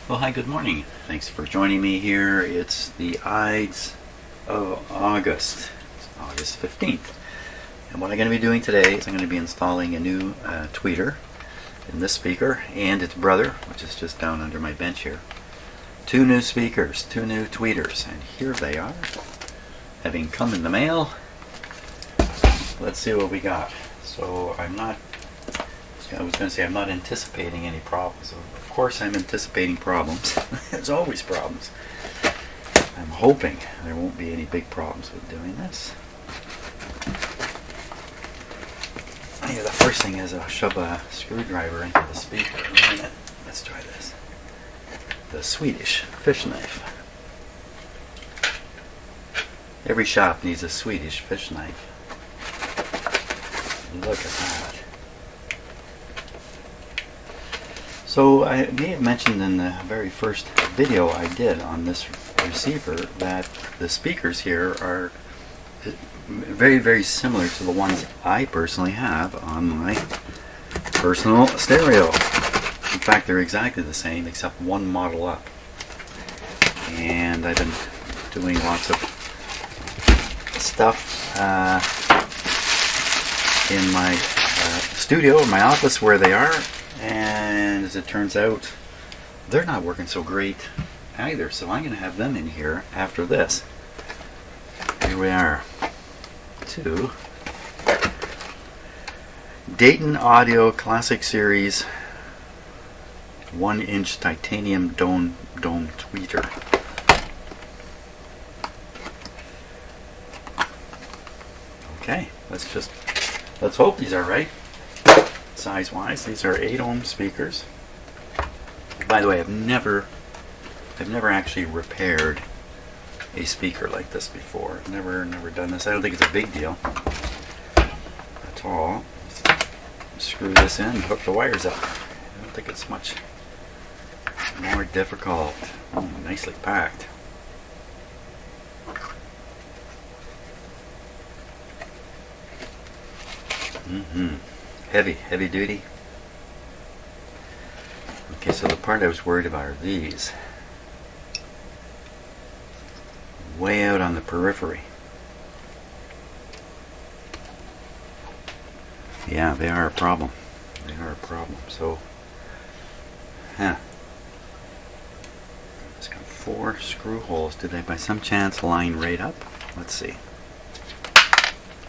Well, hi, good morning. Thanks for joining me here. It's the Ides of August. It's August 15th. And what I'm going to be doing today is I'm going to be installing a new tweeter in this speaker and its brother, which is just down under my bench here. Two new speakers, two new tweeters, and here they are, having come in the mail. Let's see what we got. So I was going to say I'm not anticipating any problems. Of course I'm anticipating problems. There's always problems. I'm hoping there won't be any big problems with doing this. The first thing is I'll shove a screwdriver into the speaker. Wait a minute. Let's try this. The Swedish fish knife. Every shop needs a Swedish fish knife. Look at that. So I may have mentioned in the very first video I did on this receiver that the speakers here are very, very similar to the ones I personally have on my personal stereo. In fact, they're exactly the same except one model up. And I've been doing lots of stuff in my studio, in my office where they are. And as it turns out, they're not working so great either, so I'm going to have them in here after this. Here we are. Two Dayton Audio Classic Series 1-inch titanium dome tweeter. Okay, let's hope these are right. Size-wise, these are 8-ohm speakers. By the way, I've never actually repaired a speaker like this before. Never done this. I don't think it's a big deal at all. Screw this in and hook the wires up. I don't think it's much more difficult. Oh, nicely packed. Heavy duty. Okay, so the part I was worried about are these. Way out on the periphery. Yeah, they are a problem. They are a problem. So, it's got 4 screw holes. Do they by some chance line right up? Let's see.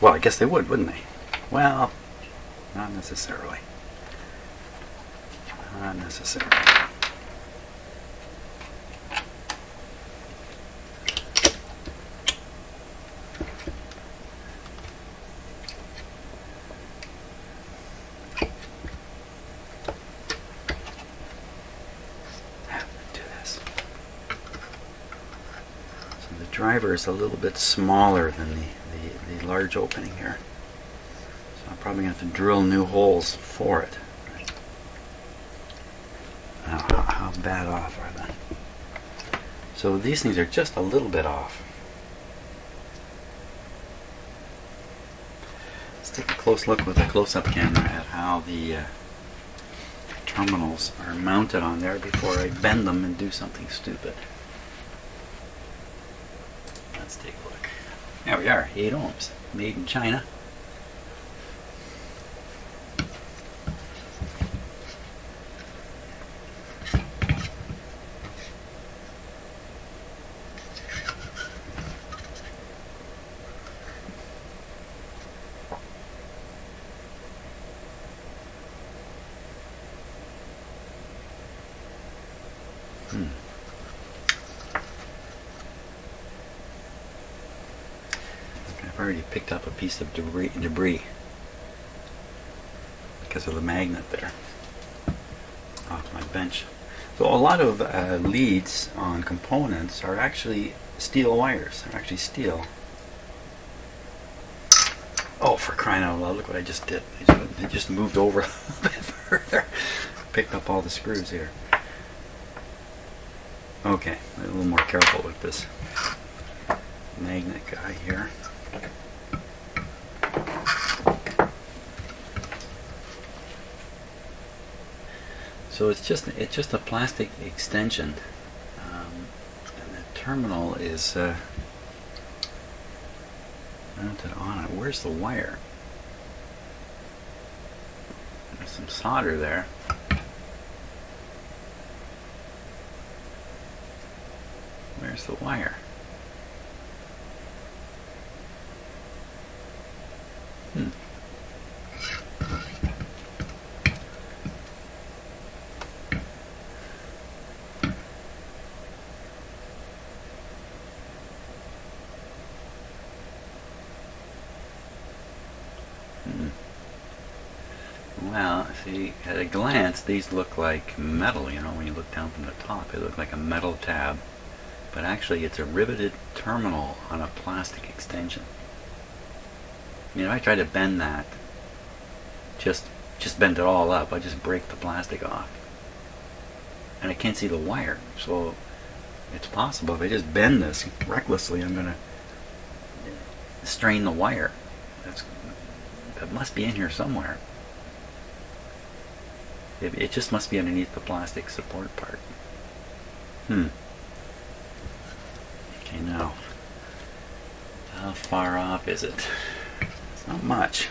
Well, I guess they would, wouldn't they? Well, not necessarily. Not necessarily. Do this. So the driver is a little bit smaller than the large opening here. I'm probably going to have to drill new holes for it. How bad off are they? So these things are just a little bit off. Let's take a close look with a close-up camera at how the terminals are mounted on there before I bend them and do something stupid. Let's take a look. There we are, 8 ohms, made in China. I've already picked up a piece of debris because of the magnet there off my bench. So a lot of leads on components are actually steel wires. They're actually steel. Oh, for crying out loud, look what I just did. I just moved over a little bit further. Picked up all the screws here. Okay, a little more careful with this magnet guy here. So it's just a plastic extension, and the terminal is mounted on it. Where's the wire? There's some solder there. Where's the wire? Well, see, at a glance, these look like metal, you know, when you look down from the top. They look like a metal tab. But actually, it's a riveted terminal on a plastic extension. I mean, if I try to bend that, just bend it all up, I just break the plastic off. And I can't see the wire. So, it's possible if I just bend this recklessly, I'm going to strain the wire. That must be in here somewhere. It just must be underneath the plastic support part. Okay, now, how far off is it? It's not much.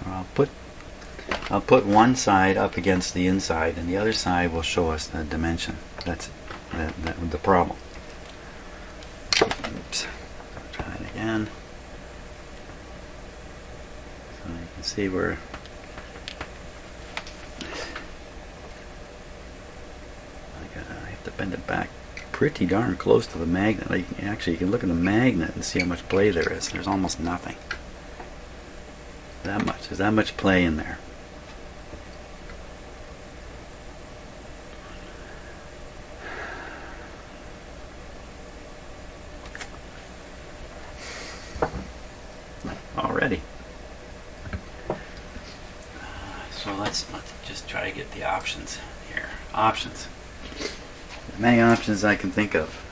I'll put one side up against the inside, and the other side will show us the dimension. That's the problem. Oops. Try it again. So you can see where. I have to bend it back pretty darn close to the magnet. Like, actually, you can look at the magnet and see how much play there is. There's almost nothing. That much. There's that much play in there. Already. So let's just try to get the options here. Options. Many options I can think of.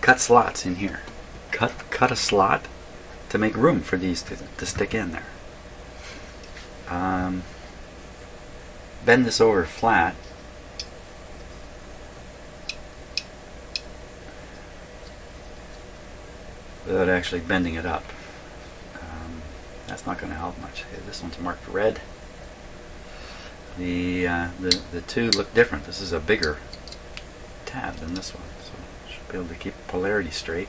Cut slots in here. Cut a slot to make room for these to stick in there. Bend this over flat. Without actually bending it up. That's not going to help much. Okay, this one's marked red. The two look different. This is a bigger tab than this one, so should be able to keep polarity straight.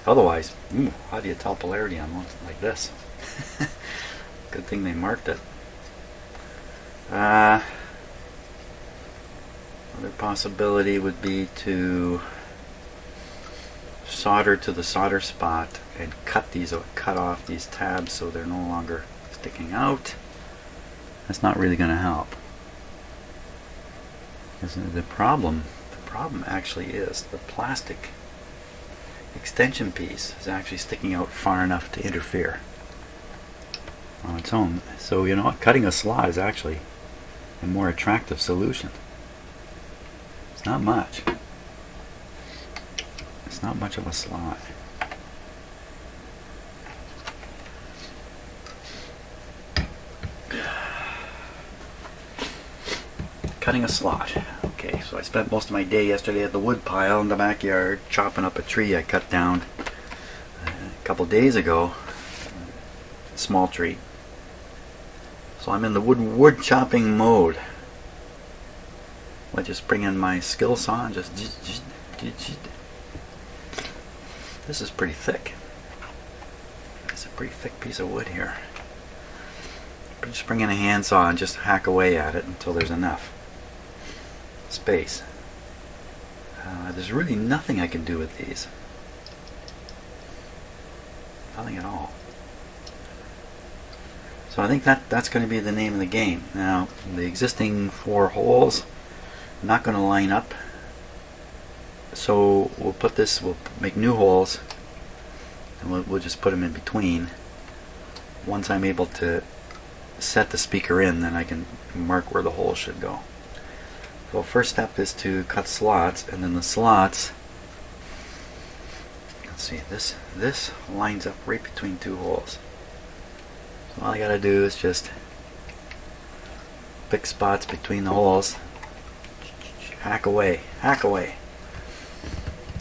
Otherwise, how do you tell polarity on one like this? Good thing they marked it. Another possibility would be to solder to the solder spot and cut off these tabs so they're no longer sticking out. That's not really going to help. The problem actually is the plastic extension piece is actually sticking out far enough to interfere on its own. So you know what? Cutting a slot is actually a more attractive solution. It's not much. It's not much of a slot. Cutting a slot. Okay, so I spent most of my day yesterday at the wood pile in the backyard chopping up a tree I cut down a couple days ago. Small tree. So I'm in the wood chopping mode. I just bring in my skill saw and just. This is pretty thick. It's a pretty thick piece of wood here. Just bring in a handsaw and just hack away at it until there's enough space. There's really nothing I can do with these. Nothing at all. So I think that's going to be the name of the game. Now, the existing 4 holes are not going to line up. So we'll make new holes, and we'll just put them in between. Once I'm able to set the speaker in, then I can mark where the hole should go. So first step is to cut slots, and then the slots, let's see, this lines up right between 2 holes. So all I gotta do is just pick spots between the holes. Hack away, hack away.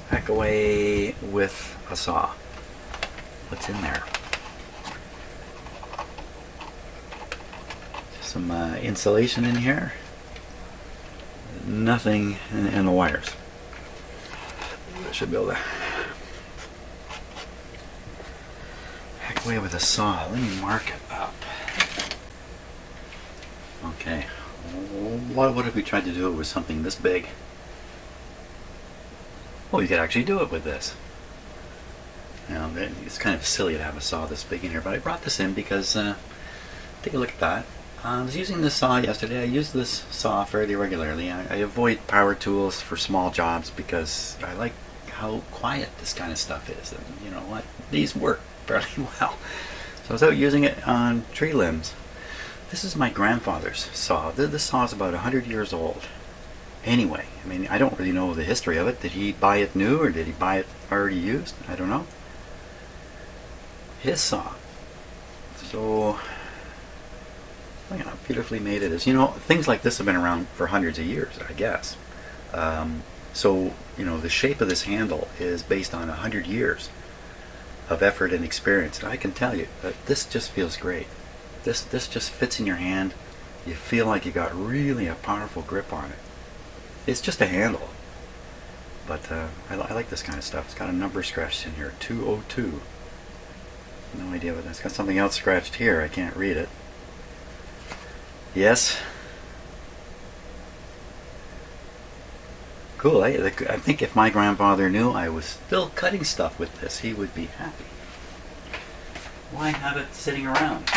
Hack away with a saw. What's in there? Some insulation in here. Nothing in the wires. I should be able to hack away with a saw. Let me mark it up. Okay. What if we tried to do it with something this big? Well, you could actually do it with this. Now, it's kind of silly to have a saw this big in here, but I brought this in because, take a look at that. I was using this saw yesterday. I use this saw fairly regularly. I avoid power tools for small jobs because I like how quiet this kind of stuff is. And you know what? These work fairly well. So I was out using it on tree limbs. This is my grandfather's saw. This saw is about 100 years old. Anyway, I mean, I don't really know the history of it. Did he buy it new or did he buy it already used? I don't know. His saw. So, look at how beautifully made it is. You know, things like this have been around for hundreds of years, I guess. So, you know, the shape of this handle is based on 100 years of effort and experience. And I can tell you that this just feels great. This just fits in your hand. You feel like you got really a powerful grip on it. It's just a handle, but I like this kind of stuff. It's got a number scratched in here, 202. No idea what that's got. Something else scratched here. I can't read it. Yes. Cool. I think if my grandfather knew I was still cutting stuff with this, he would be happy. Why have it sitting around?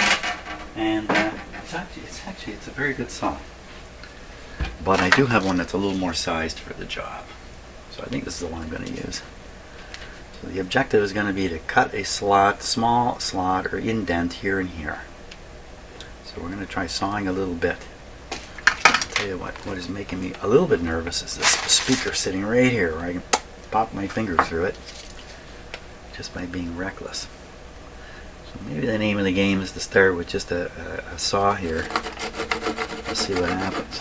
And it's a very good saw. But I do have one that's a little more sized for the job. So I think this is the one I'm going to use. So the objective is going to be to cut a slot, small slot or indent here and here. So we're going to try sawing a little bit. I'll tell you what is making me a little bit nervous is this speaker sitting right here where I can pop my finger through it just by being reckless. So maybe the name of the game is to start with just a saw here. Let's see what happens.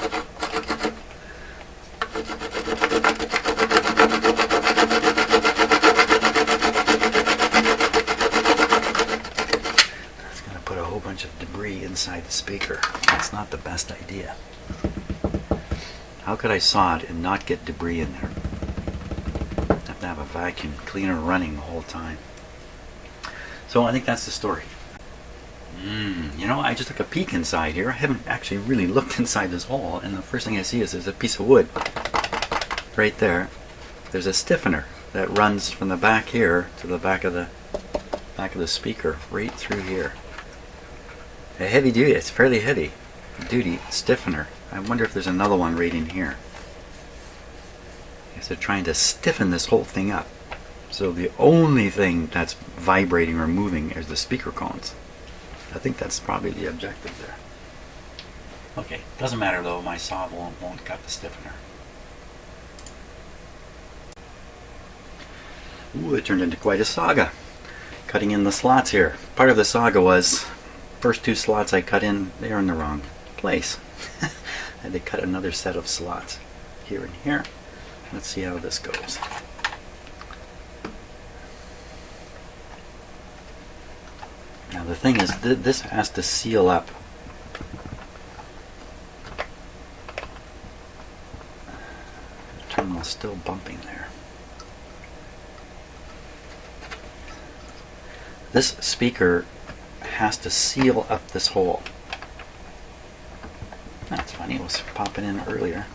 That's going to put a whole bunch of debris inside the speaker. That's not the best idea. How could I saw it and not get debris in there? I have to have a vacuum cleaner running the whole time. So I think that's the story. You know, I just took a peek inside here. I haven't actually really looked inside this hole, and the first thing I see is there's a piece of wood right there. There's a stiffener that runs from the back here to the back of the speaker, right through here. A heavy duty, it's fairly heavy duty stiffener. I wonder if there's another one right in here. I guess they're trying to stiffen this whole thing up. So the only thing that's vibrating or moving is the speaker cones. I think that's probably the objective there. Okay, doesn't matter though, my saw won't cut the stiffener. Ooh, it turned into quite a saga. Cutting in the slots here. Part of the saga was, first two slots I cut in, they're in the wrong place. I had to cut another set of slots here and here. Let's see how this goes. Now the thing is, this has to seal up. The terminal's still bumping there. This speaker has to seal up this hole. That's funny, it was popping in earlier.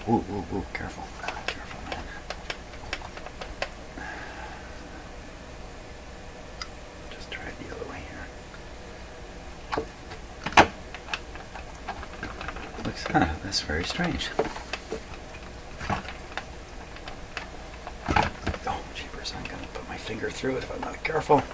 Ooh, ooh, ooh, careful. Careful, man. Just try it the other way here. Looks, that's very strange. Oh, jeepers, I'm going to put my finger through it if I'm not careful.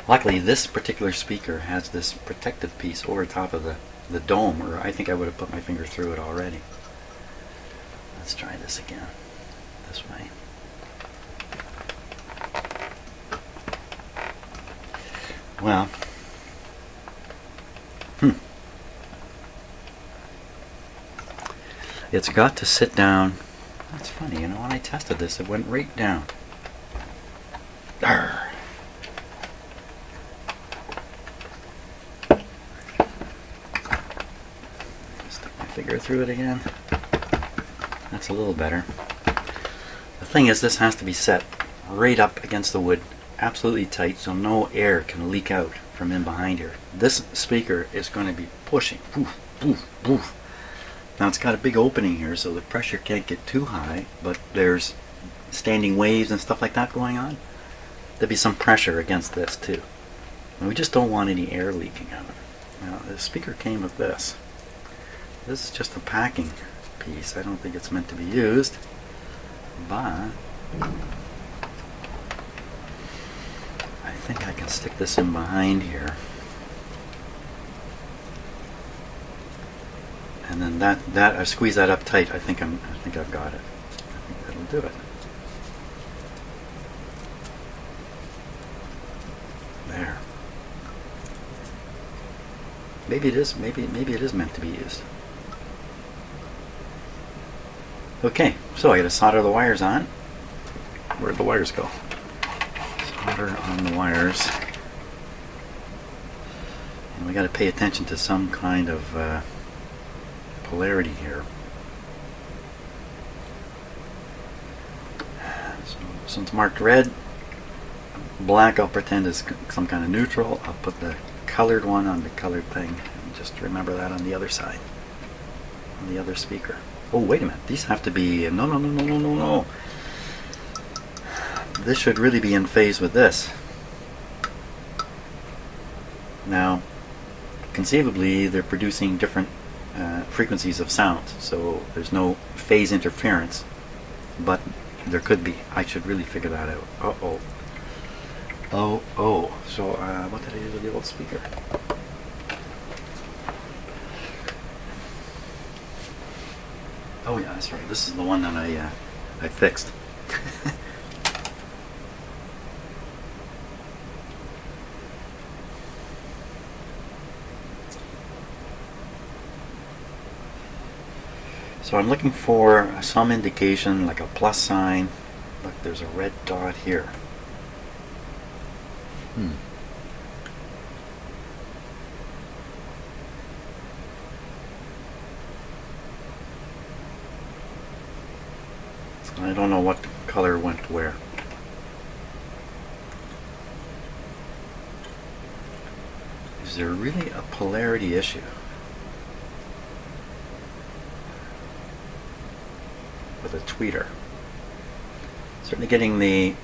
Luckily, this particular speaker has this protective piece over top of the dome, or I think I would have put my finger through it already. Let's try this again. This way. Well, It's got to sit down. That's funny, you know, when I tested this, it went right down. Arrgh. Stick my finger through it again. That's a little better. The thing is, this has to be set right up against the wood, absolutely tight, so no air can leak out from in behind here. This speaker is going to be pushing. Poof, poof, poof. Now it's got a big opening here, so the pressure can't get too high, but there's standing waves and stuff like that going on. There'll be some pressure against this too. And we just don't want any air leaking out. Now the speaker came with this. This is just a packing piece. I don't think it's meant to be used, but I think I can stick this in behind here. And then that I squeeze that up tight. I think I've got it. I think that'll do it. There. Maybe it is. Maybe it is meant to be used. Okay, so I got to solder the wires on. Where'd the wires go? Solder on the wires. And we got to pay attention to some kind of polarity here. So it's marked red. Black I'll pretend is some kind of neutral. I'll put the colored one on the colored thing. And just remember that on the other side. On the other speaker. Oh, wait a minute. These have to be... No. This should really be in phase with this. Now, conceivably, they're producing different frequencies of sound, so there's no phase interference, but there could be. I should really figure that out. So what did I do with the old speaker? Oh yeah, that's right. This is the one that I fixed. So I'm looking for some indication, like a plus sign. Look, there's a red dot here. I don't know what color went where. Is there really a polarity issue with a tweeter? Certainly getting the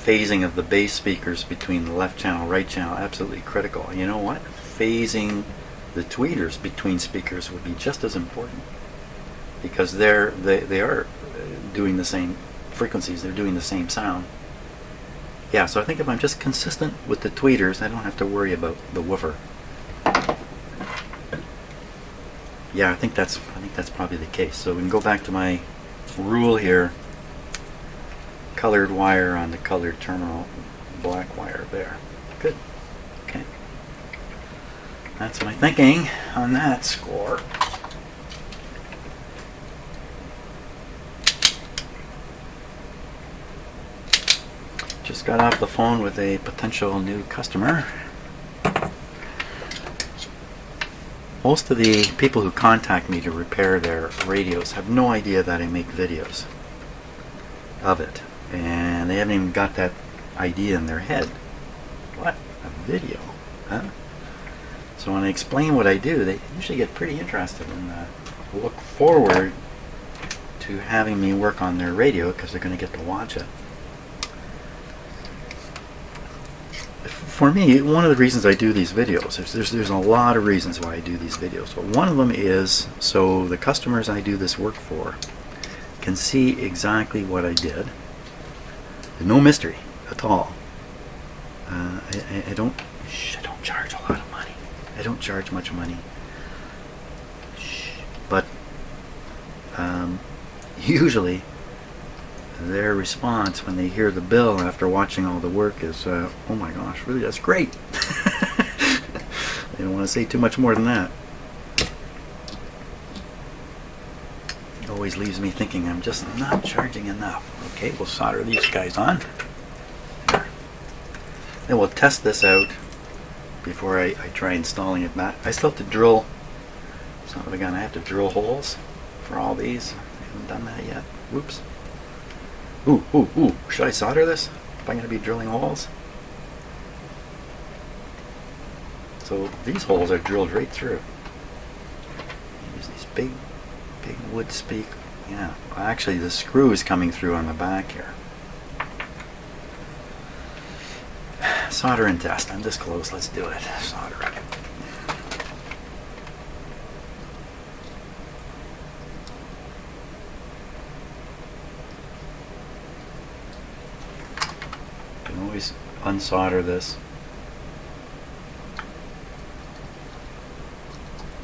phasing of the bass speakers between the left channel, right channel, absolutely critical. You know what? Phasing the tweeters between speakers would be just as important, because they are doing the same frequencies, they're doing the same sound. Yeah, so I think if I'm just consistent with the tweeters, I don't have to worry about the woofer. Yeah, I think that's probably the case. So we can go back to my rule here. Colored wire on the colored terminal, black wire there. Good. Okay. That's my thinking on that score. Just got off the phone with a potential new customer. Most of the people who contact me to repair their radios have no idea that I make videos of it. And they haven't even got that idea in their head. What? A video? Huh? So when I explain what I do, they usually get pretty interested and look forward to having me work on their radio, because they're going to get to watch it. For me, one of the reasons I do these videos, there's a lot of reasons why I do these videos, but one of them is so the customers I do this work for can see exactly what I did. There's no mystery at all. I don't charge a lot of money. I don't charge much money. But usually their response when they hear the bill after watching all the work is, oh my gosh, really, that's great. I don't want to say too much more than that. It always leaves me thinking I'm just not charging enough. Okay, we'll solder these guys on. Then we'll test this out before I try installing it back. I still have to drill. So again, I have to drill holes for all these. I haven't done that yet. Whoops. Ooh. Should I solder this if I'm going to be drilling holes? So these holes are drilled right through. Use these big wood speak. Yeah, well, actually the screw is coming through on the back here. Solder and test. I'm this close. Let's do it. Solder it. You can always unsolder this.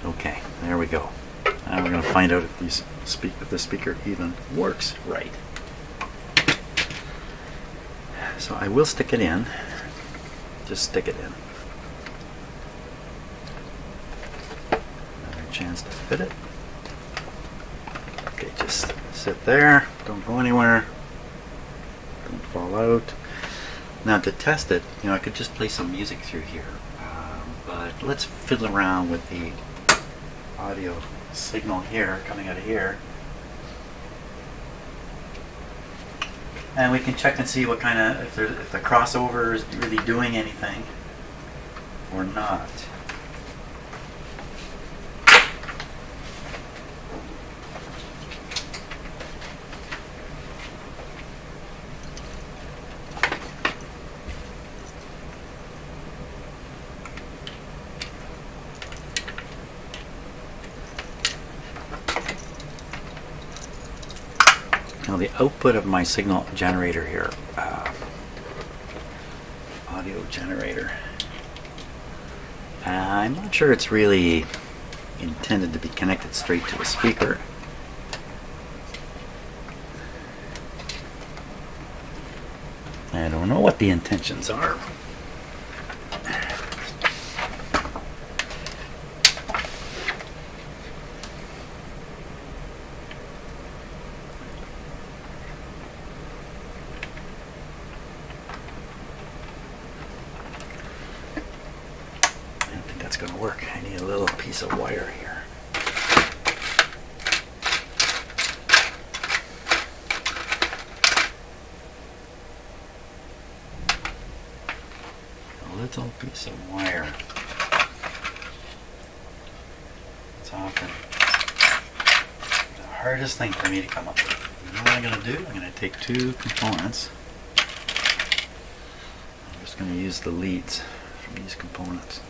Okay, there we go. Now we're going to find out if the speaker even works right. So I will stick it in. Just stick it in. Another chance to fit it. Okay, just sit there. Don't go anywhere. Don't fall out. Now to test it, I could just play some music through here. But let's fiddle around with the audio signal here, coming out of here. And we can check and see what kind of, if the crossover is really doing anything or not. Now the output of my signal generator here, audio generator, I'm not sure it's really intended to be connected straight to a speaker. I don't know what the intentions are. Going to work. I need a little piece of wire here. A little piece of wire. It's often the hardest thing for me to come up with. You know what I'm going to do? I'm going to take two components. I'm just going to use the leads from these components.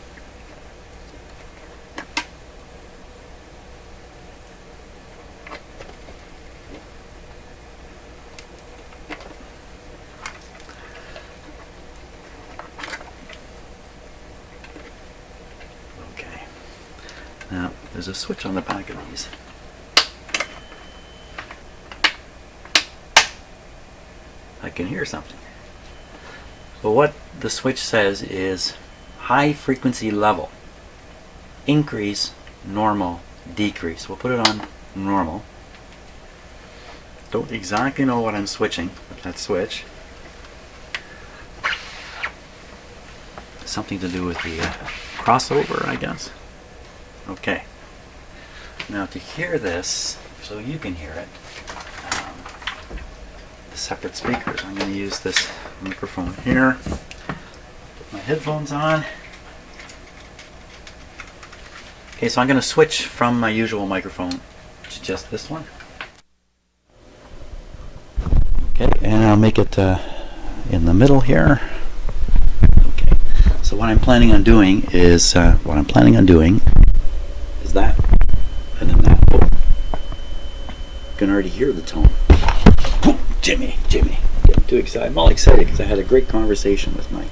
Now, there's a switch on the back of these. I can hear something. But what the switch says is high frequency level. Increase, normal, decrease. We'll put it on normal. Don't exactly know what I'm switching with that switch. Something to do with the crossover, I guess. Okay, now to hear this, so you can hear it, the separate speakers, I'm going to use this microphone here, put my headphones on. Okay, so I'm going to switch from my usual microphone to just this one. Okay, and I'll make it in the middle here. Okay, so what I'm planning on doing is, that, and then that. Oh, you can already hear the tone. Jimmy, getting too excited. I'm all excited because I had a great conversation with my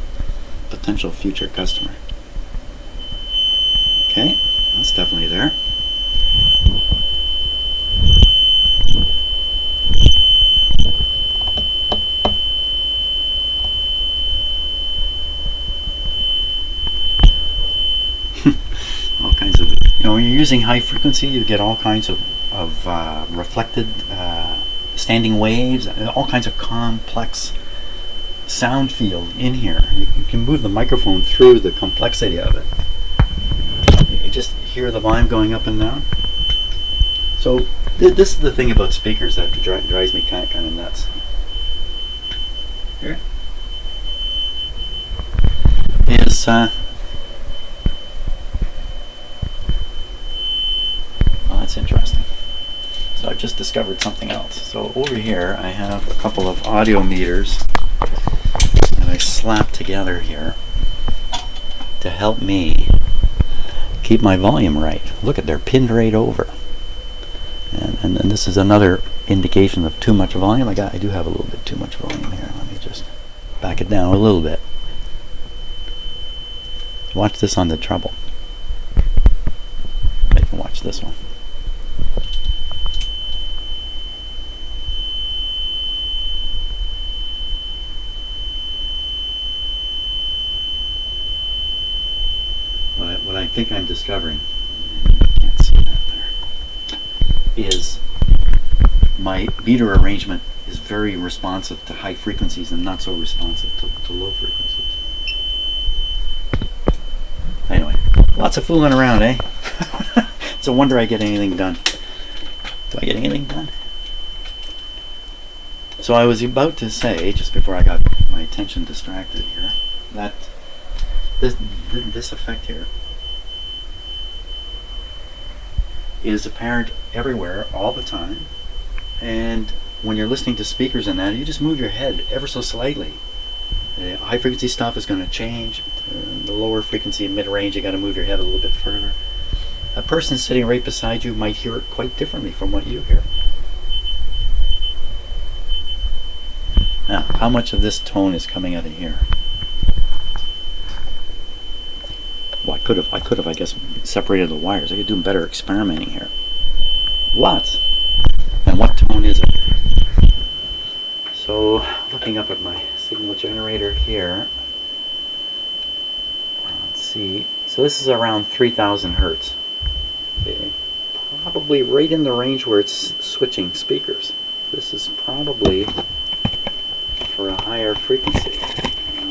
potential future customer. Okay, that's definitely there. using high frequency, you get all kinds of reflected standing waves, all kinds of complex sound field in here. You can move the microphone through the complexity of it. You just hear the volume going up and down. So this is the thing about speakers that drives me kind of nuts. Here is well, that's interesting. So I've just discovered something else. So over here I have a couple of audio meters that I slapped together here to help me keep my volume right. Look at, they're pinned right over. And this is another indication of too much volume. I do have a little bit too much volume here. Let me just back it down a little bit. Watch this on the treble. I can watch this one. What I think I'm discovering, and you can't see that there, is my meter arrangement is very responsive to high frequencies and not so responsive to low frequencies. Anyway, lots of fooling around, eh? It's a wonder I get anything done. Do I get anything done? So I was about to say, just before I got my attention distracted here, that this effect here is apparent everywhere all the time, and when you're listening to speakers and that, you just move your head ever so slightly. The high frequency stuff is going to change. The lower frequency mid-range, you got to move your head a little bit further. A person sitting right beside you might hear it quite differently from what you hear. Now, how much of this tone is coming out of here? Well, I could have, I guess, separated the wires. I could do better experimenting here. Lots. And what tone is it? So, looking up at my signal generator here, let's see. So this is around 3,000 hertz. Okay. Probably right in the range where it's switching speakers. This is probably for a higher frequency. I'm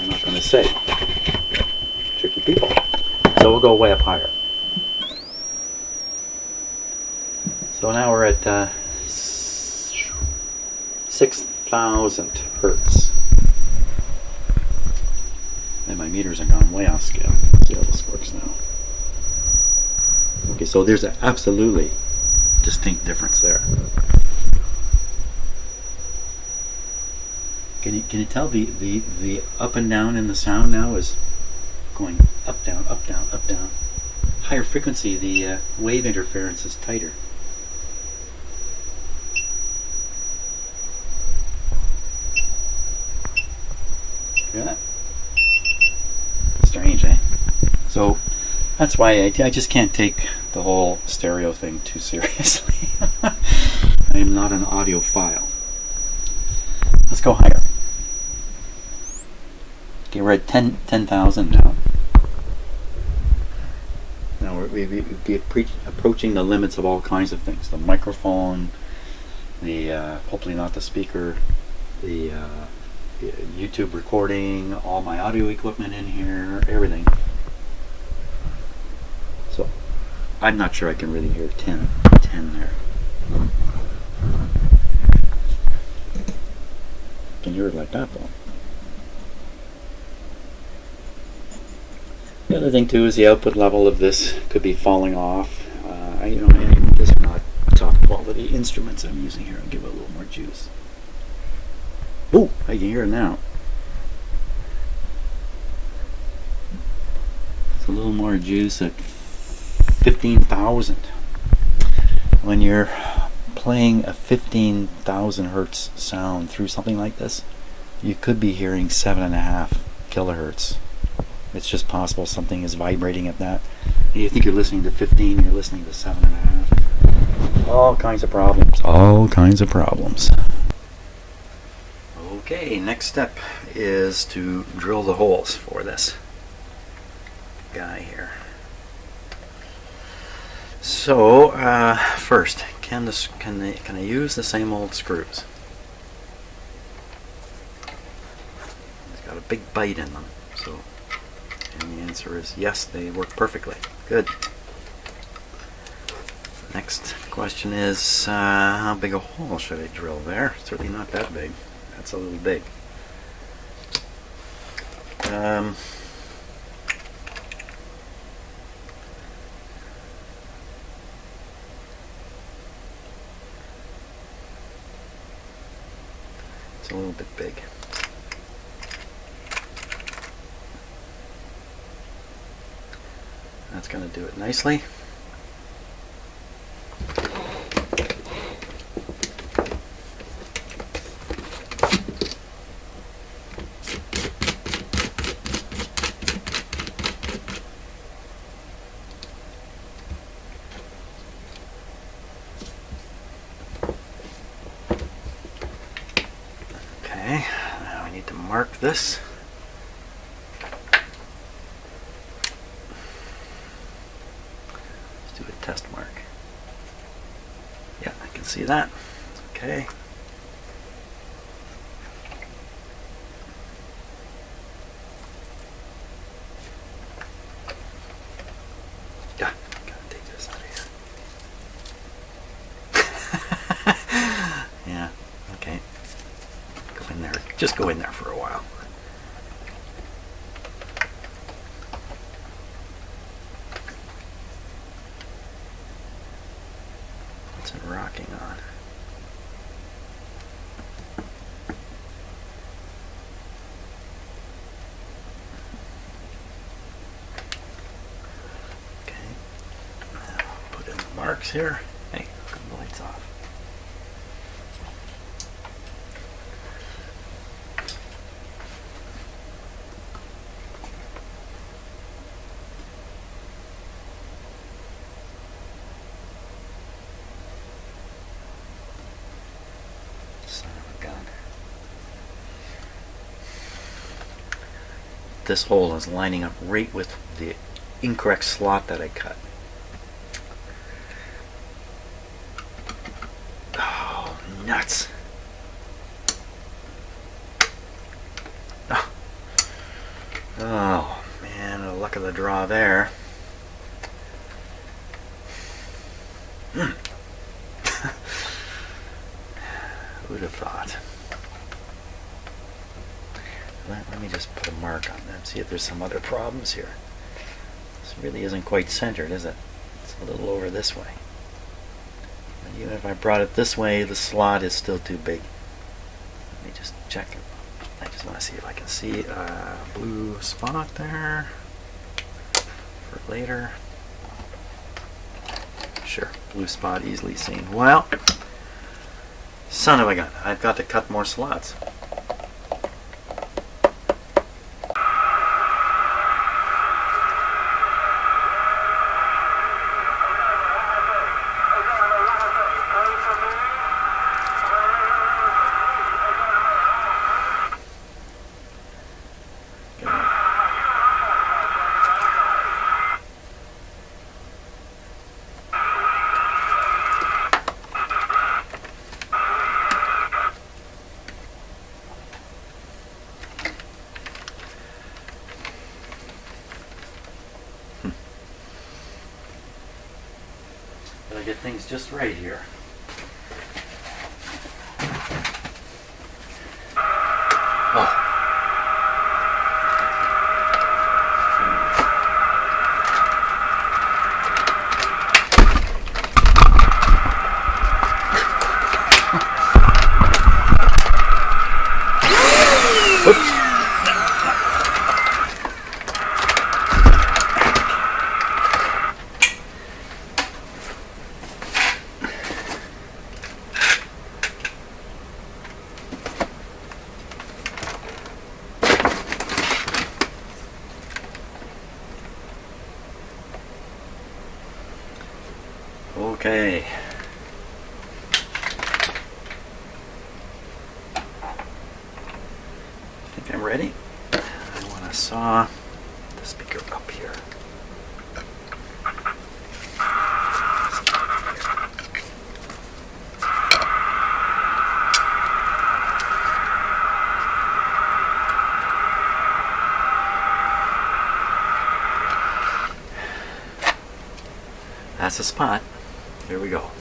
not going to say. Tricky people. So we'll go way up higher. So now we're at 6,000 hertz. And my meters are gone way off scale. Let's see how this works now. Okay, so there's an absolutely distinct difference there. Can you tell the up and down in the sound now is going up, down, up, down, up, down. Higher frequency, the wave interference is tighter. Hear that? Strange, eh? So that's why I just can't take the whole stereo thing too seriously. I am not an audiophile. Let's go higher. Okay, we're at 10,000 now. Now we'd be approaching the limits of all kinds of things. The microphone, the hopefully not the speaker, the YouTube recording, all my audio equipment in here, everything. So I'm not sure I can really hear 10 there. Can hear it like that though. The other thing too is the output level of this could be falling off. These are not top quality instruments I'm using here. I'll give it a little more juice. Oh, I can hear it now. It's a little more juice at 15,000. When you're playing a 15,000 hertz sound through something like this, you could be hearing 7.5 kilohertz. It's just possible something is vibrating at that. You think you're listening to 15, you're listening to 7.5. All kinds of problems. All kinds of problems. Okay, next step is to drill the holes for this guy here. So first, can I use the same old screws? It's got a big bite in them, so, and the answer is yes, they work perfectly. Good. Next question is how big a hole should I drill there? Certainly not that big. That's a little big. It's a little bit big. That's going to do it nicely. Okay, now we need to mark this. Let's do a test mark. Yeah, I can see that. Okay. Yeah, gotta take this out of here. Yeah, okay. Go in there. Just go in there for a while. What's it rocking on? Okay. Now put in the marks here. Hey, turn the lights off. Son of a gun. This hole is lining up right with the incorrect slot that I cut. Oh, nuts. Oh man, the luck of the draw there. Who'd have thought? Let me just put a mark on that, see if there's some other problems here. This really isn't quite centered, is it? It's a little over this way. And even if I brought it this way, the slot is still too big. Let me just check it. I just want to see if I can see a blue spot there for later. Sure, blue spot easily seen. Well, son of a gun, I've got to cut more slots. Gotta get things just right here. Oh. Oops. Okay. I think I'm ready. I want to saw the speaker up here. That's the spot. Here we go.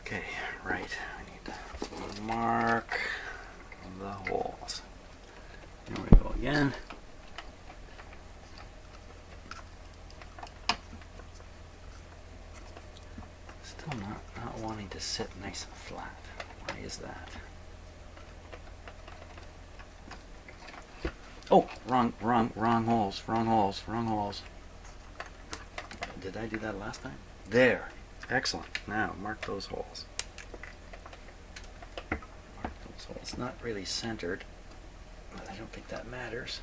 Okay, right. I need to mark the holes. Here we go again. Still not wanting to sit nice and flat. Why is that? Oh, wrong holes, wrong holes. Did I do that last time? There. Excellent. Now, mark those holes. Mark those holes. It's not really centered, but I don't think that matters.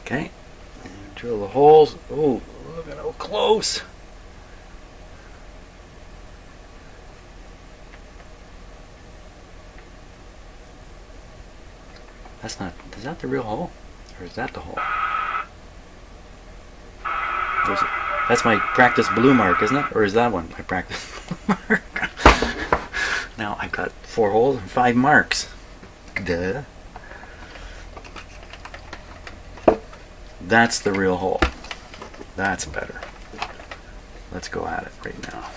Okay, and drill the holes. Oh, look at how close. That's not, is that the real hole? Or is that the hole? That's my practice blue mark, isn't it? Or is that one my practice blue mark? Now I've got 4 holes and 5 marks. Duh. That's the real hole. That's better. Let's go at it right now.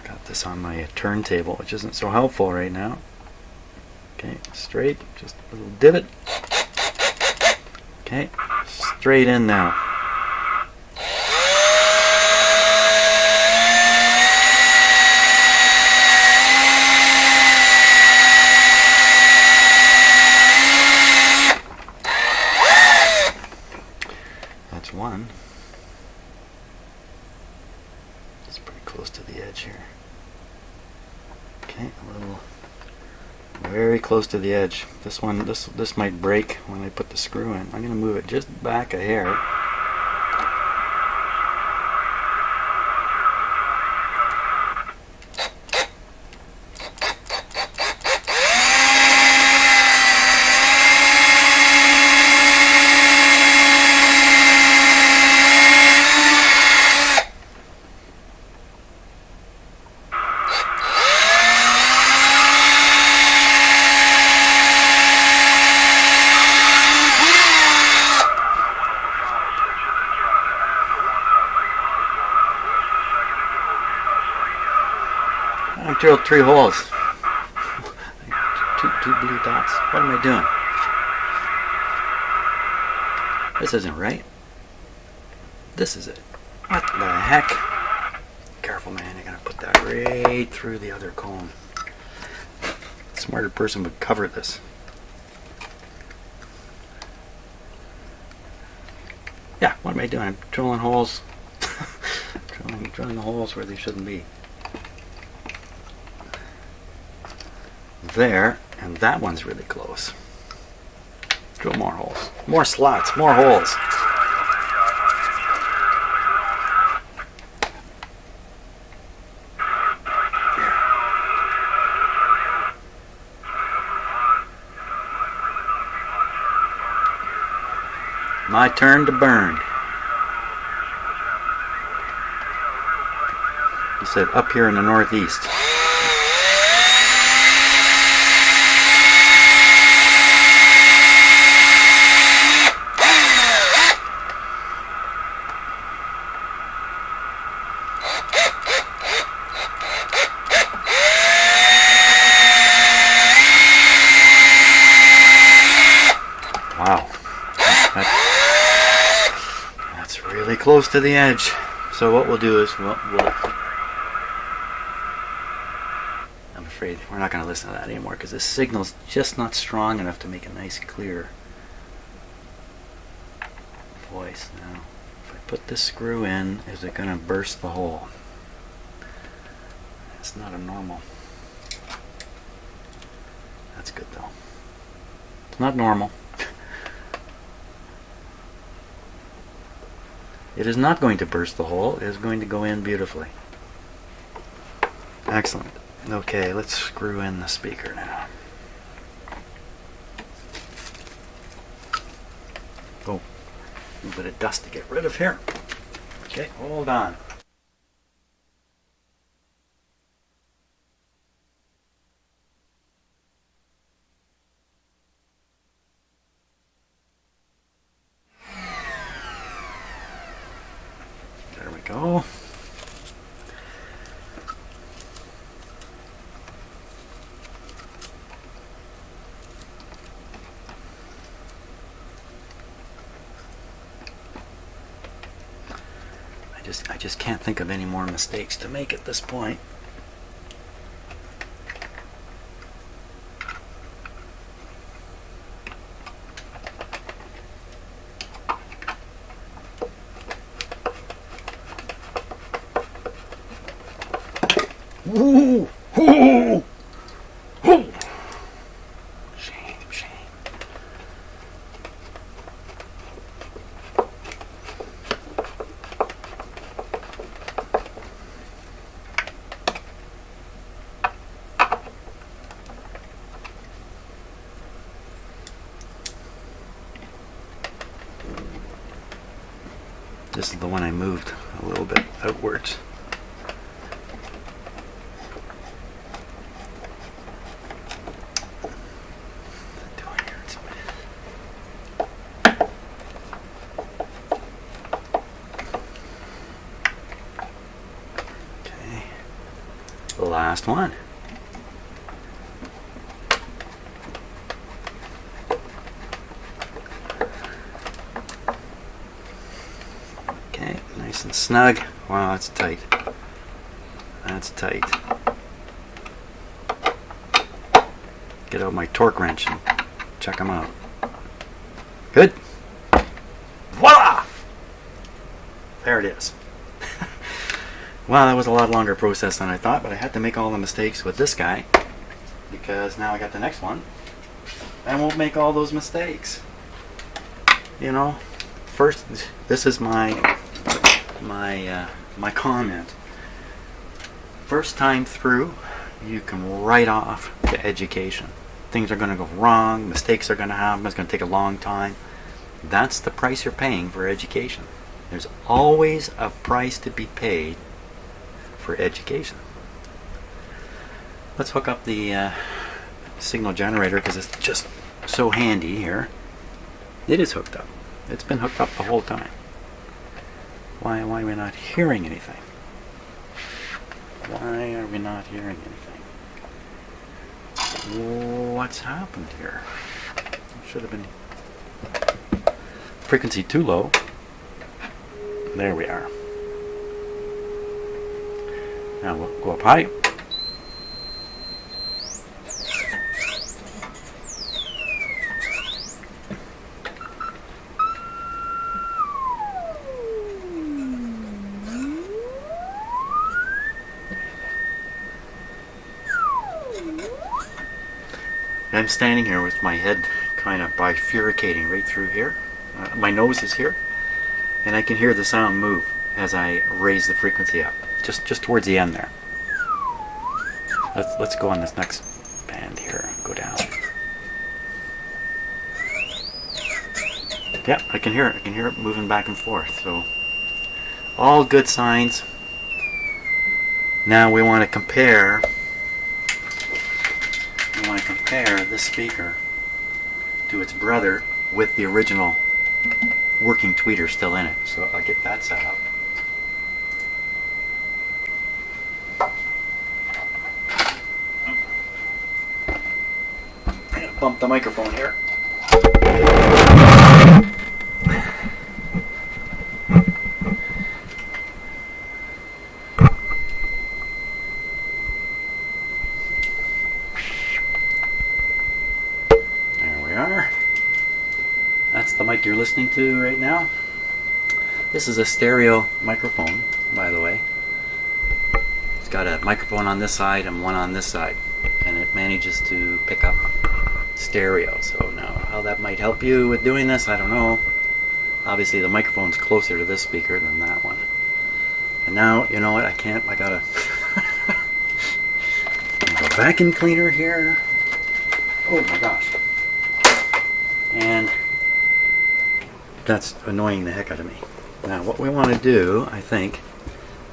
Got this on my turntable, which isn't so helpful right now. Okay, straight, just a little divot. Okay, straight in now. That's one. It's pretty close to the edge here. Okay, a little, very close to the edge. This one, this might break when I put the screw in. I'm going to move it just back a hair. I drilled 3 holes. Two blue dots. What am I doing? This isn't right. This is it. What the heck? Careful, man. You're going to put that right through the other cone. A smarter person would cover this. Yeah, what am I doing? I'm drilling holes. drilling holes where they shouldn't be. There, and that one's really close. Drill more holes. More slots, more holes. My turn to burn. He said up here in the northeast. Wow. really close to the edge. So what we'll do is I'm afraid we're not going to listen to that anymore because this signal's just not strong enough to make a nice clear voice. Now if I put this screw in, is it going to burst the hole? It's not a normal. That's good though. It's not normal. It is not going to burst the hole. It is going to go in beautifully. Excellent. Okay, let's screw in the speaker now. Oh, a little bit of dust to get rid of here. Okay, hold on. There we go. I just can't think of any more mistakes to make at this point. Ooh, ooh, ooh. Shame, shame. This is the one I moved a little bit outwards. Okay, the last one. Okay, nice and snug. Wow, that's tight. That's tight. Get out my torque wrench and check them out. Good. Voila! There it is. Wow, that was a lot longer process than I thought, but I had to make all the mistakes with this guy because now I got the next one. I won't make all those mistakes. You know, first, this is my comment. First time through, you can write off the education. Things are going to go wrong, mistakes are going to happen, it's going to take a long time. That's the price you're paying for education. There's always a price to be paid for education. Let's hook up the signal generator because it's just so handy here. It is hooked up. It's been hooked up the whole time. Why are we not hearing anything? Why are we not hearing anything? What's happened here? Should have been frequency too low. There we are. Now we'll go up high. I'm standing here with my head kind of bifurcating right through here. My nose is here, and I can hear the sound move as I raise the frequency up, just towards the end there. Let's go on this next band here. Go down. Yeah, I can hear it. I can hear it moving back and forth. So all good signs. Now we want to compare. This speaker to its brother with the original working tweeter still in it. So I'll get that set up. I'm going to bump the microphone here. listening to right now. This is a stereo microphone, by the way. It's got a microphone on this side and one on this side, and it manages to pick up stereo. So now how that might help you with doing this, I don't know. Obviously the microphone's closer to this speaker than that one. And now, you know what, I gotta go vacuum cleaner here. Oh my gosh. And that's annoying the heck out of me. Now what we want to do, I think,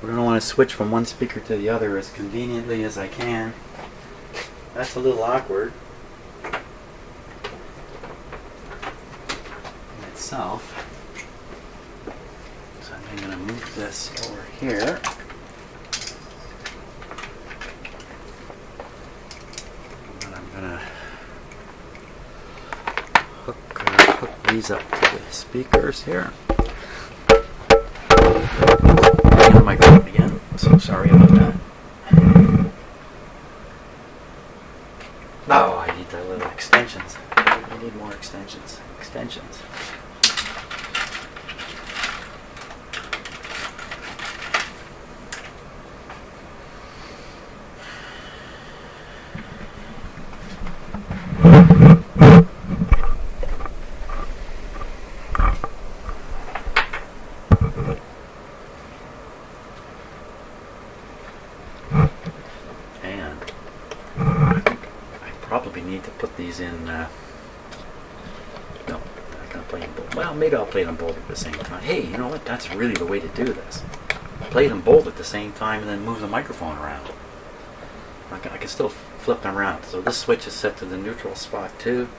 we're going to want to switch from one speaker to the other as conveniently as I can. That's a little awkward in itself. So I'm going to move this over here. And I'm going to hook these up to the speakers here. And the microphone again. So sorry about that. Oh, I need the little extensions. I need more extensions. Probably need to put these in, no, I'm not going to play them both. Well, maybe I'll play them both at the same time. Hey, you know what, that's really the way to do this. Play them both at the same time and then move the microphone around. I can still flip them around. So this switch is set to the neutral spot too.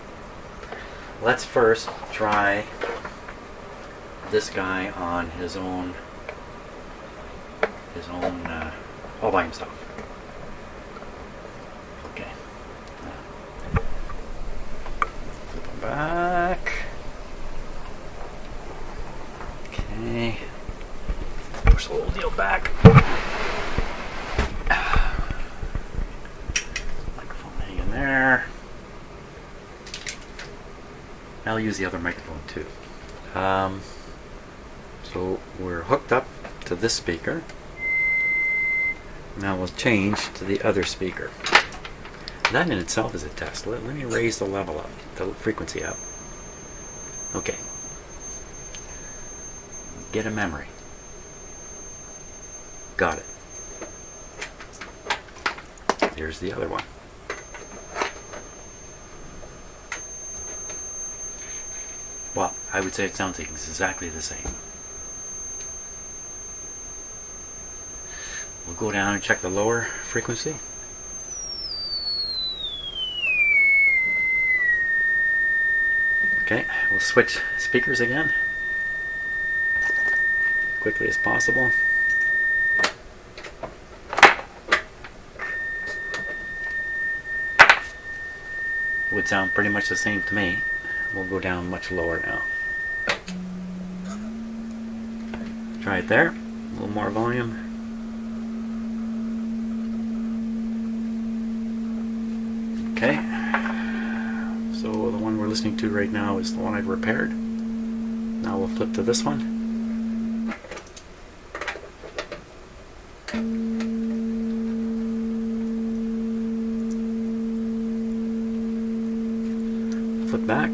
Let's first try this guy on his own all by himself. Back. Okay. Push the whole deal back. Microphone hanging there. I'll use the other microphone too. So we're hooked up to this speaker. Now we'll change to the other speaker. That in itself is a test. Let me raise the level up, the frequency up. Okay. Get a memory. Got it. Here's the other one. Well, I would say it sounds exactly the same. We'll go down and check the lower frequency. Okay, we'll switch speakers again, quickly as possible. Would sound pretty much the same to me. We'll go down much lower now. Try it there, a little more volume. Okay. So the one we're listening to right now is the one I've repaired. Now we'll flip to this one. Flip back.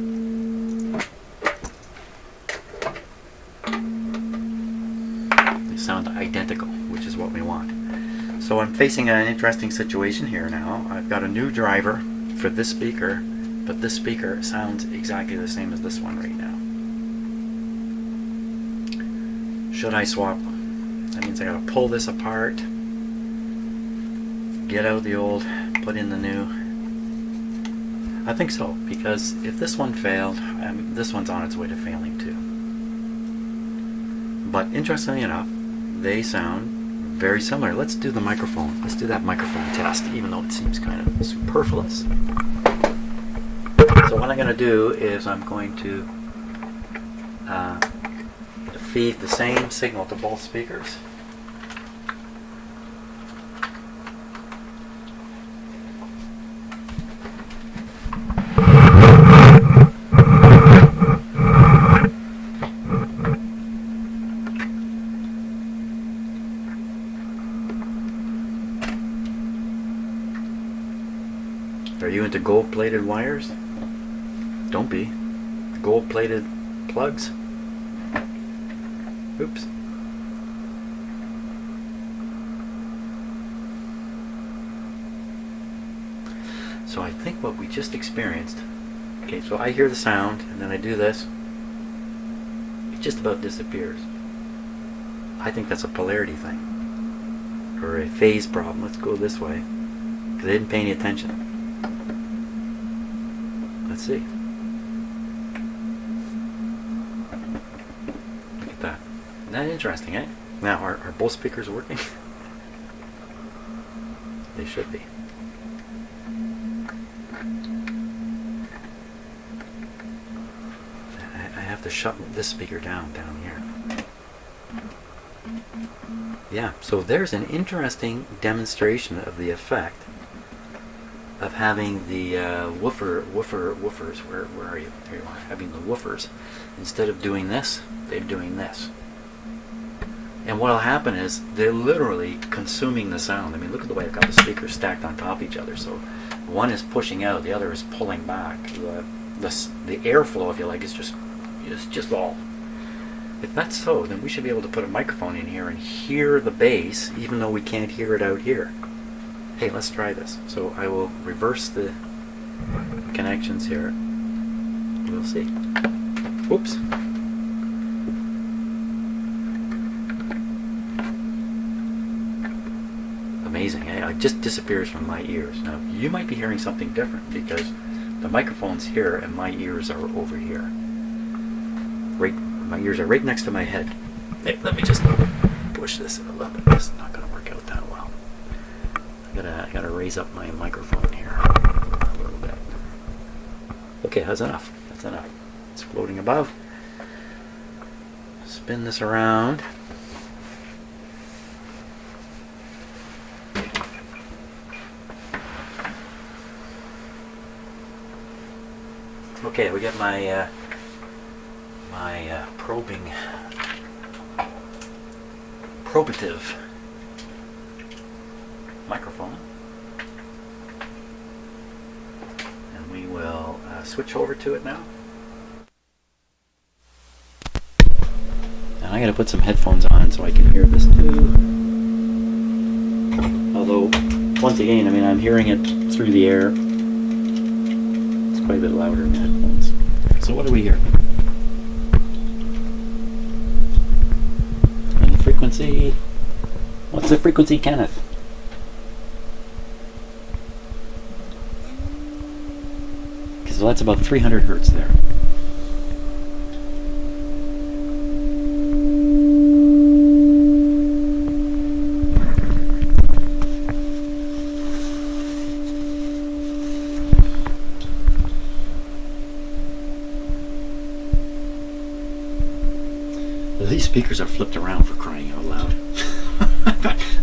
They sound identical, which is what we want. So I'm facing an interesting situation here now. I've got a new driver for this speaker, but this speaker sounds exactly the same as this one right now. Should I swap them? That means I gotta pull this apart, get out the old, put in the new. I think so, because if this one failed, this one's on its way to failing too. But interestingly enough, they sound very similar. Let's do the microphone. Let's do that microphone test, even though it seems kind of superfluous. So what I'm going to do is I'm going to feed the same signal to both speakers. Are you into gold-plated wires? Don't be. Gold-plated plugs? Oops. So I think what we just experienced, okay, so I hear the sound and then I do this, it just about disappears. I think that's a polarity thing, or a phase problem. Let's go this way, because I didn't pay any attention. Let's see. Look at that. Isn't that interesting, eh? Now, are both speakers working? They should be. I have to shut this speaker down here. Yeah, so there's an interesting demonstration of the effect of having the woofers. Where are you? Here you are. Having the woofers. Instead of doing this, they're doing this. And what'll happen is they're literally consuming the sound. I mean, look at the way I've got the speakers stacked on top of each other. So one is pushing out, the other is pulling back. The airflow, if you like, is just all. If that's so, then we should be able to put a microphone in here and hear the bass, even though we can't hear it out here. Hey, let's try this. So I will reverse the connections here. We'll see. Whoops. Amazing, eh? It just disappears from my ears. Now, you might be hearing something different because the microphone's here and my ears are over here. My ears are right next to my head. Hey, let me just push this in a little bit. This is not going to work out that well. I gotta raise up my microphone here a little bit. Okay, that's enough. That's enough. It's floating above. Spin this around. Okay, we got my probative microphone, and we will switch over to it now. And I gotta put some headphones on so I can hear this too. Although, once again, I mean, I'm hearing it through the air. It's quite a bit louder in the headphones. So what do we hear? And the frequency. What's the frequency, Kenneth? So that's about 300 hertz there. These speakers are flipped around, for crying out loud.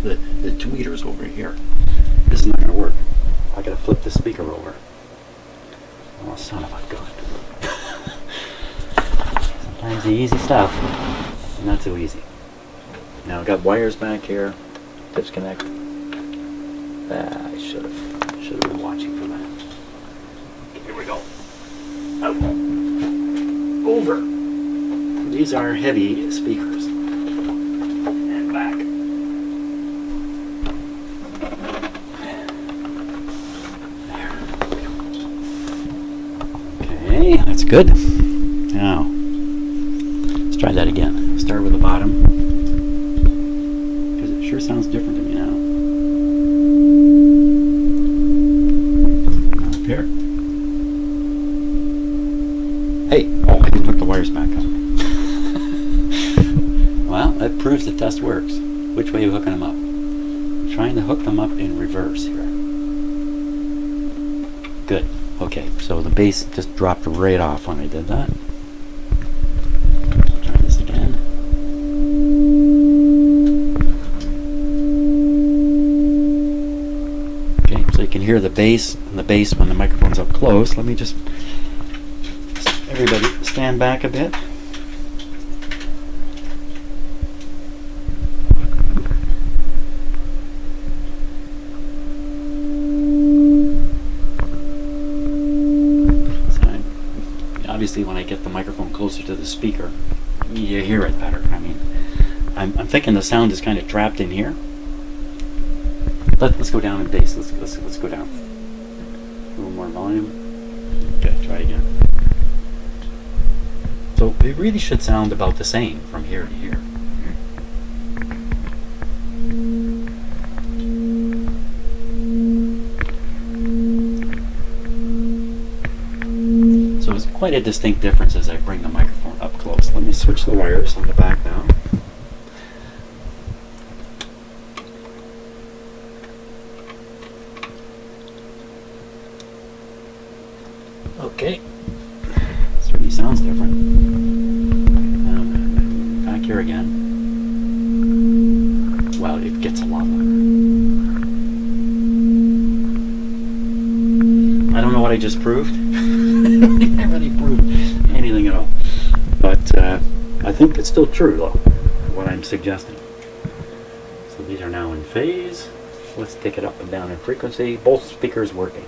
the tweeter's over here. This is not going to work. I got to flip the speaker over. Oh, son of a gun. Sometimes the easy stuff, not so easy. Now I've got wires back here. Disconnect. I should have been watching for that. Here we go. Out. Over. These are heavy speakers. And back. Okay, that's good. Now, let's try that again. Start with the bottom, because it sure sounds different to me now. Up here. Hey, oh, I didn't hook the wires back up. Well, that proves the test works. Which way are you hooking them up? I'm trying to hook them up in reverse here. Good. Okay, so the bass just dropped right off when I did that. I'll try this again. Okay, so you can hear the bass and the bass when the microphone's up close. Let me just, everybody stand back a bit. obviously when I get the microphone closer to the speaker, you hear it better. I mean, I'm thinking the sound is kind of trapped in here. Let's go down in bass. Let's go down. A little more volume. Okay, try again. So it really should sound about the same from here to here. So it's quite a distinct difference as I bring the microphone up close. Let me switch the wires on the back now. Okay, certainly sounds different. Back here again. Well, it gets a lot louder. I don't know what I just proved. I didn't really prove anything at all. But I think it's still true, though, what I'm suggesting. So these are now in phase. Let's take it up and down in frequency. Both speakers working.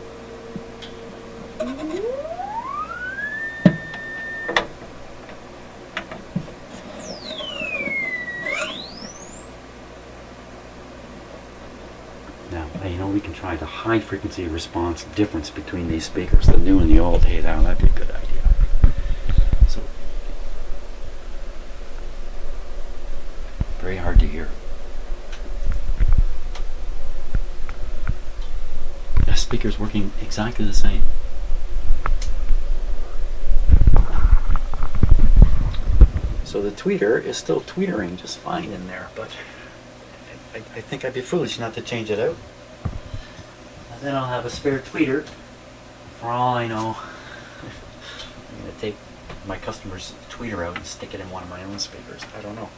Now, you know, we can try the high frequency response difference between these speakers, the new and the old. Hey, now that'd be a good idea. So, very hard to hear. The speaker's working exactly the same. So the tweeter is still tweetering just fine in there, but I think I'd be foolish not to change it out. And then I'll have a spare tweeter. For all I know, I'm going to take my customer's tweeter out and stick it in one of my own speakers. I don't know.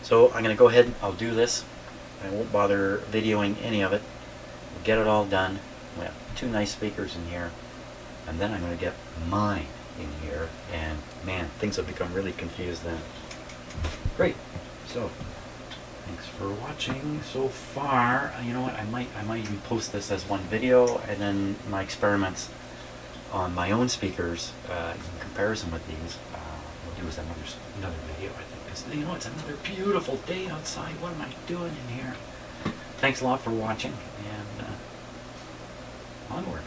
So I'm going to go ahead, I'll do this. I won't bother videoing any of it. We'll get it all done. We have two nice speakers in here. And then I'm going to get mine in here. And man, things have become really confused then. Great. So, thanks for watching so far. You know what? I might even post this as one video, and then my experiments on my own speakers in comparison with these. We'll do as another video, I think. Because you know, it's another beautiful day outside. What am I doing in here? Thanks a lot for watching, and onward.